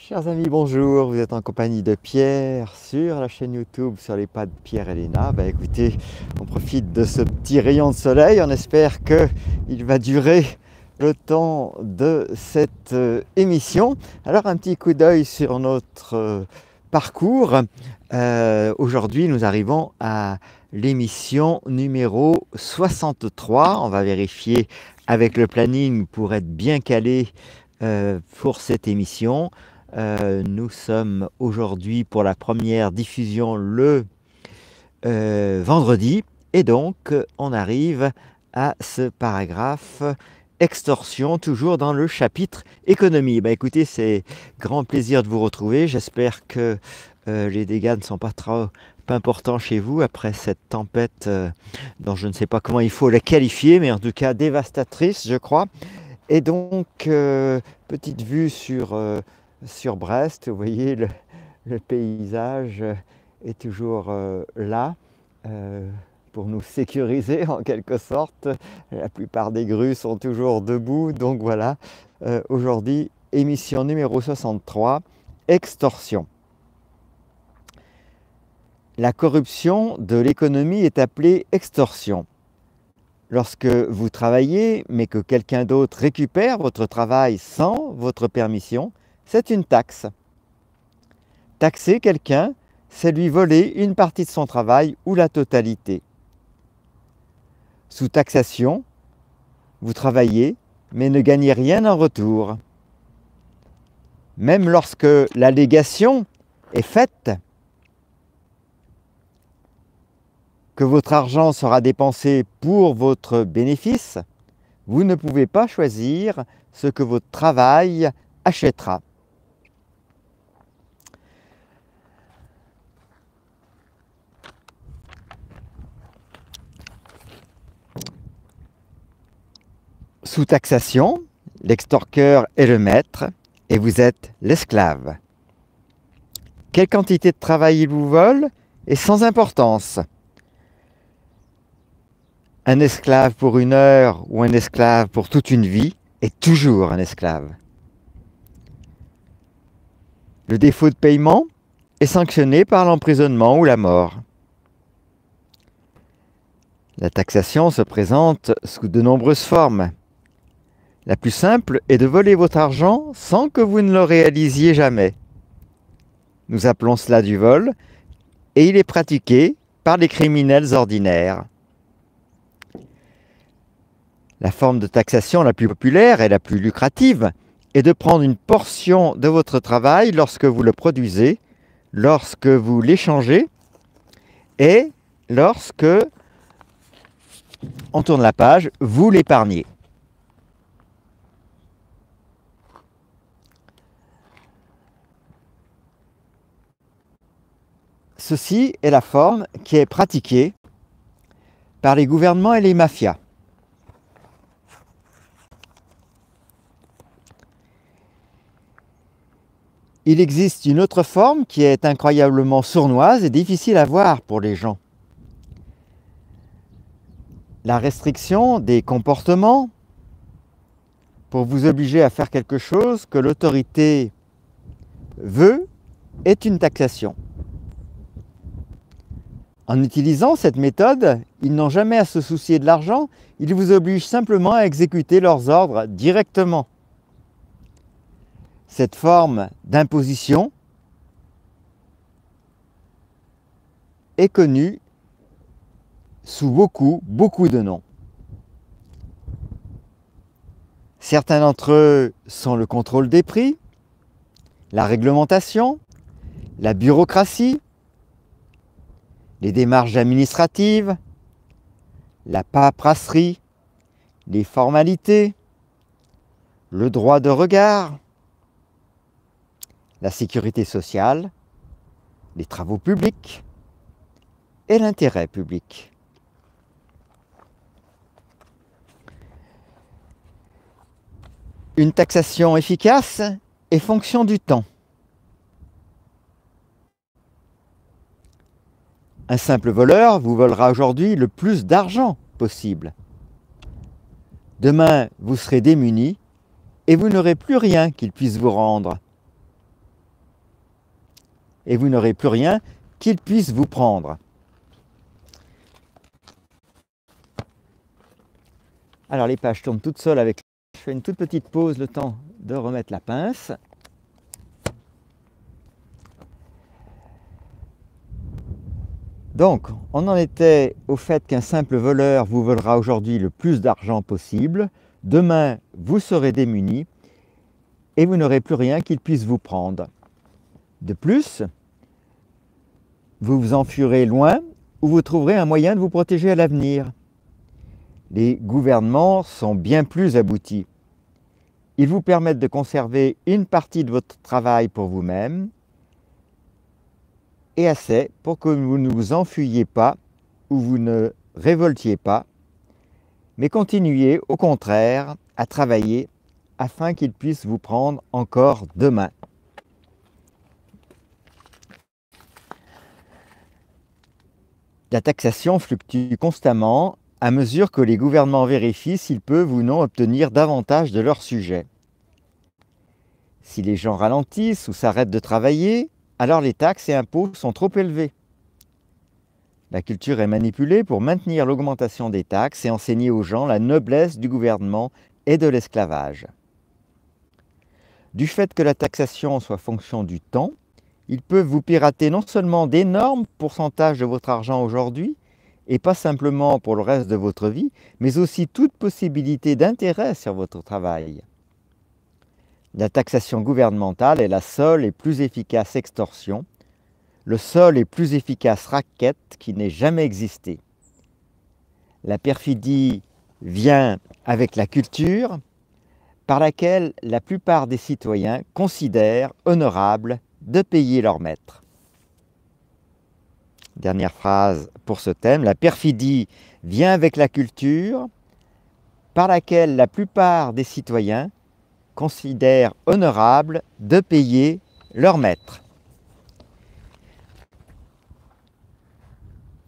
Chers amis, bonjour, vous êtes en compagnie de Pierre sur la chaîne YouTube sur les pas de Pierre et Léna. Écoutez, on profite de ce petit rayon de soleil, on espère qu'il va durer le temps de cette émission. Alors un petit coup d'œil sur notre parcours. Aujourd'hui nous arrivons à l'émission numéro 63. On va vérifier avec le planning pour être bien calé pour cette émission. Nous sommes aujourd'hui pour la première diffusion le vendredi et donc on arrive à ce paragraphe extorsion, toujours dans le chapitre économie. Écoutez, c'est grand plaisir de vous retrouver. J'espère que les dégâts ne sont pas trop importants chez vous après cette tempête dont je ne sais pas comment il faut la qualifier, mais en tout cas dévastatrice, je crois. Et donc, petite vue sur Brest, vous voyez le paysage est toujours là pour nous sécuriser en quelque sorte. La plupart des grues sont toujours debout, donc voilà. Aujourd'hui, émission numéro 63, extorsion. La corruption de l'économie est appelée extorsion. Lorsque vous travaillez, mais que quelqu'un d'autre récupère votre travail sans votre permission, c'est une taxe. Taxer quelqu'un, c'est lui voler une partie de son travail ou la totalité. Sous taxation, vous travaillez, mais ne gagnez rien en retour. Même lorsque l'allégation est faite, que votre argent sera dépensé pour votre bénéfice, vous ne pouvez pas choisir ce que votre travail achètera. Sous taxation, l'extorqueur est le maître et vous êtes l'esclave. Quelle quantité de travail il vous vole est sans importance. Un esclave pour une heure ou un esclave pour toute une vie est toujours un esclave. Le défaut de paiement est sanctionné par l'emprisonnement ou la mort. La taxation se présente sous de nombreuses formes. La plus simple est de voler votre argent sans que vous ne le réalisiez jamais. Nous appelons cela du vol et il est pratiqué par les criminels ordinaires. La forme de taxation la plus populaire et la plus lucrative est de prendre une portion de votre travail lorsque vous le produisez, lorsque vous l'échangez et lorsque, on tourne la page, vous l'épargnez. Ceci est la forme qui est pratiquée par les gouvernements et les mafias. Il existe une autre forme qui est incroyablement sournoise et difficile à voir pour les gens. La restriction des comportements pour vous obliger à faire quelque chose que l'autorité veut est une taxation. En utilisant cette méthode, ils n'ont jamais à se soucier de l'argent, ils vous obligent simplement à exécuter leurs ordres directement. Cette forme d'imposition est connue sous beaucoup de noms. Certains d'entre eux sont le contrôle des prix, la réglementation, la bureaucratie, les démarches administratives, la paperasserie, les formalités, le droit de regard, la sécurité sociale, les travaux publics et l'intérêt public. Une taxation efficace est fonction du temps. Un simple voleur vous volera aujourd'hui le plus d'argent possible. Demain, vous serez démuni et vous n'aurez plus rien qu'il puisse vous rendre. et vous n'aurez plus rien qu'il puisse vous prendre. Alors les pages tournent toutes seules avec... Je fais une toute petite pause, le temps de remettre la pince. Donc, on en était au fait qu'un simple voleur vous volera aujourd'hui le plus d'argent possible. Demain, vous serez démunis et vous n'aurez plus rien qu'il puisse vous prendre. De plus, vous vous enfuirez loin où vous trouverez un moyen de vous protéger à l'avenir. Les gouvernements sont bien plus aboutis. Ils vous permettent de conserver une partie de votre travail pour vous-même et assez pour que vous ne vous enfuyiez pas ou vous ne révoltiez pas, mais continuiez au contraire à travailler afin qu'ils puissent vous prendre encore demain. La taxation fluctue constamment à mesure que les gouvernements vérifient s'ils peuvent ou non obtenir davantage de leurs sujets. Si les gens ralentissent ou s'arrêtent de travailler, alors les taxes et impôts sont trop élevés. La culture est manipulée pour maintenir l'augmentation des taxes et enseigner aux gens la noblesse du gouvernement et de l'esclavage. Du fait que la taxation soit fonction du temps, ils peuvent vous pirater non seulement d'énormes pourcentages de votre argent aujourd'hui, et pas simplement pour le reste de votre vie, mais aussi toute possibilité d'intérêt sur votre travail. La taxation gouvernementale est la seule et plus efficace extorsion, le seul et plus efficace racket qui n'ait jamais existé. La perfidie vient avec la culture, par laquelle la plupart des citoyens considèrent honorable de payer leur maître. Dernière phrase pour ce thème, la perfidie vient avec la culture, par laquelle la plupart des citoyens considèrent honorable de payer leur maître.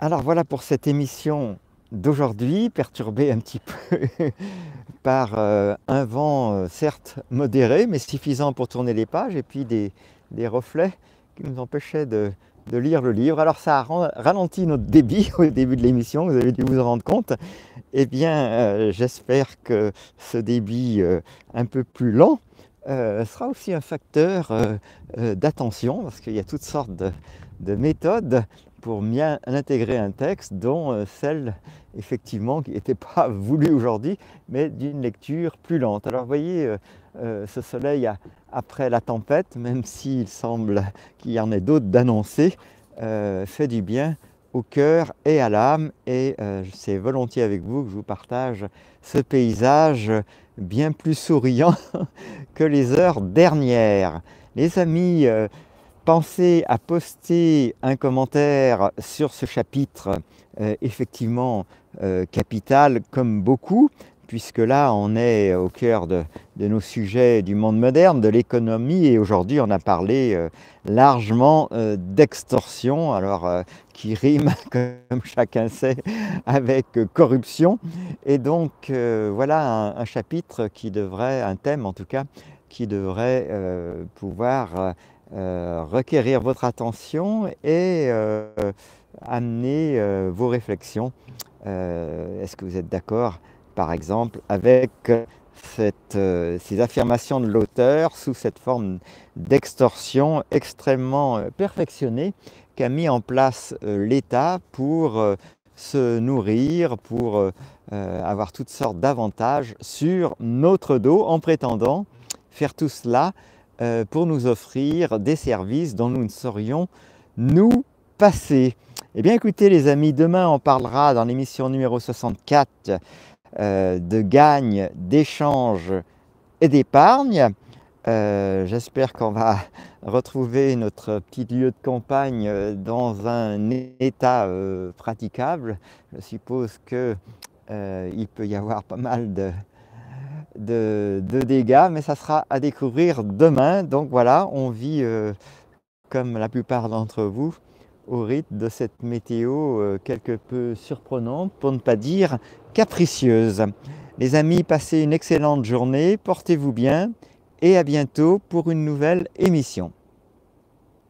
Alors voilà pour cette émission d'aujourd'hui, perturbée un petit peu par un vent certes modéré, mais suffisant pour tourner les pages, et puis des reflets qui nous empêchaient de lire le livre. Alors ça a ralenti notre débit au début de l'émission, vous avez dû vous en rendre compte. Eh bien, j'espère que ce débit un peu plus lent sera aussi un facteur d'attention, parce qu'il y a toutes sortes de méthodes pour bien intégrer un texte, dont celle effectivement qui n'était pas voulue aujourd'hui, mais d'une lecture plus lente. Alors vous voyez, ce soleil après la tempête, même s'il semble qu'il y en ait d'autres d'annoncés, fait du bien au cœur et à l'âme, et c'est volontiers avec vous que je vous partage ce paysage bien plus souriant que les heures dernières. Les amis, pensez à poster un commentaire sur ce chapitre, effectivement capital comme beaucoup, puisque là on est au cœur de nos sujets du monde moderne, de l'économie, et aujourd'hui on a parlé largement d'extorsion, alors qui rime, comme chacun sait, avec corruption. Et donc voilà un chapitre qui devrait, un thème en tout cas, qui devrait pouvoir requérir votre attention et amener vos réflexions. Est-ce que vous êtes d'accord, par exemple, avec ces affirmations de l'auteur sous cette forme d'extorsion extrêmement perfectionnée qu'a mis en place l'État pour se nourrir, pour avoir toutes sortes d'avantages sur notre dos, en prétendant faire tout cela pour nous offrir des services dont nous ne saurions nous passer. Eh bien écoutez les amis, demain on parlera dans l'émission numéro 64 de gagne, d'échange et d'épargne. J'espère qu'on va retrouver notre petit lieu de campagne dans un état praticable. Je suppose que il peut y avoir pas mal de dégâts, mais ça sera à découvrir demain. Donc voilà, on vit comme la plupart d'entre vous au rythme de cette météo quelque peu surprenante, pour ne pas dire capricieuse. Les amis, passez une excellente journée, portez-vous bien et à bientôt pour une nouvelle émission.